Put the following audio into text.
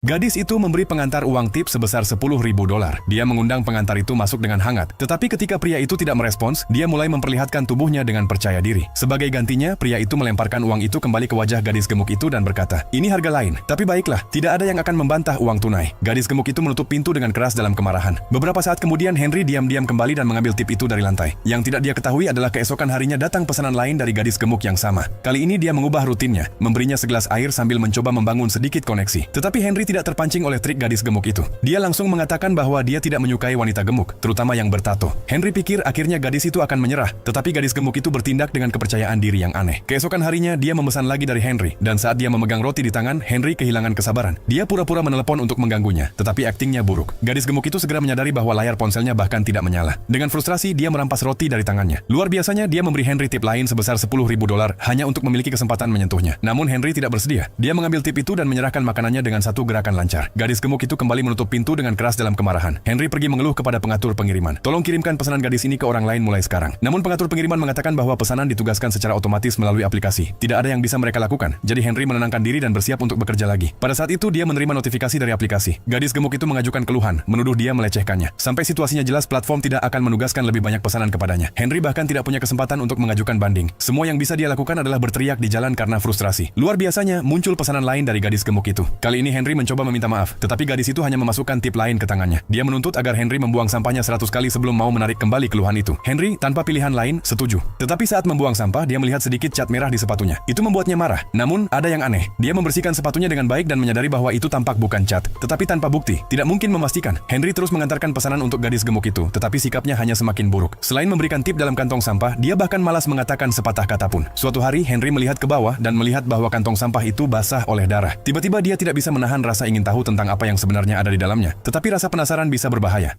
Gadis itu memberi pengantar uang tip sebesar $10.000. Dia mengundang pengantar itu masuk dengan hangat. Tetapi ketika pria itu tidak merespons, dia mulai memperlihatkan tubuhnya dengan percaya diri. Sebagai gantinya, pria itu melemparkan uang itu kembali ke wajah gadis gemuk itu dan berkata, "Ini harga lain, tapi baiklah, tidak ada yang akan membantah uang tunai." Gadis gemuk itu menutup pintu dengan keras dalam kemarahan. Beberapa saat kemudian, Henry diam-diam kembali dan mengambil tip itu dari lantai. Yang tidak dia ketahui adalah keesokan harinya datang pesanan lain dari gadis gemuk yang sama. Kali ini dia mengubah rutinnya, memberinya segelas air sambil mencoba membangun sedikit koneksi. Tetapi Henry tidak terpancing oleh trik gadis gemuk itu. Dia langsung mengatakan bahwa dia tidak menyukai wanita gemuk, terutama yang bertato. Henry pikir akhirnya gadis itu akan menyerah, tetapi gadis gemuk itu bertindak dengan kepercayaan diri yang aneh. Keesokan harinya, dia memesan lagi dari Henry, dan saat dia memegang roti di tangan, Henry kehilangan kesabaran. Dia pura-pura menelepon untuk mengganggunya, tetapi aktingnya buruk. Gadis gemuk itu segera menyadari bahwa layar ponselnya bahkan tidak menyala. Dengan frustrasi, dia merampas roti dari tangannya. Luar biasanya, dia memberi Henry tip lain sebesar $10.000 hanya untuk memiliki kesempatan menyentuhnya. Namun Henry tidak bersedia. Dia mengambil tip itu dan menyerahkan makanannya dengan satu gerakan lancar. Gadis gemuk itu kembali menutup pintu dengan keras dalam kemarahan. Henry pergi mengeluh kepada pengatur pengiriman. "Tolong kirimkan pesanan gadis ini ke orang lain mulai sekarang." Namun pengatur pengiriman mengatakan bahwa pesanan ditugaskan secara otomatis melalui aplikasi. Tidak ada yang bisa mereka lakukan. Jadi Henry menenangkan diri dan bersiap untuk bekerja lagi. Pada saat itu dia menerima notifikasi dari aplikasi. Gadis gemuk itu mengajukan keluhan, menuduh dia melecehkannya. Sampai situasinya jelas, platform tidak akan menugaskan lebih banyak pesanan kepadanya. Henry bahkan tidak punya kesempatan untuk mengajukan banding. Semua yang bisa dia lakukan adalah berteriak di jalan karena frustrasi. Luar biasanya, muncul pesanan lain dari gadis gemuk itu. Kali ini Henry mencoba meminta maaf, tetapi gadis itu hanya memasukkan tip lain ke tangannya. Dia menuntut agar Henry membuang sampahnya 100 kali sebelum mau menarik kembali keluhan itu. Henry, tanpa pilihan lain, setuju. Tetapi saat membuang sampah, dia melihat sedikit cat merah di sepatunya. Itu membuatnya marah. Namun, ada yang aneh. Dia membersihkan sepatunya dengan baik dan menyadari bahwa itu tampak bukan cat, tetapi tanpa bukti. Tidak mungkin memastikan. Henry terus mengantarkan pesanan untuk gadis gemuk itu, tetapi sikapnya hanya semakin buruk. Selain memberikan tip dalam kantong sampah, dia bahkan malas mengatakan sepatah kata pun. Suatu hari, Henry melihat ke bawah dan melihat bahwa kantong sampah itu basah oleh darah. Tiba-tiba dia tidak bisa menahan rasa ingin tahu tentang apa yang sebenarnya ada di dalamnya. Tetapi rasa penasaran bisa berbahaya.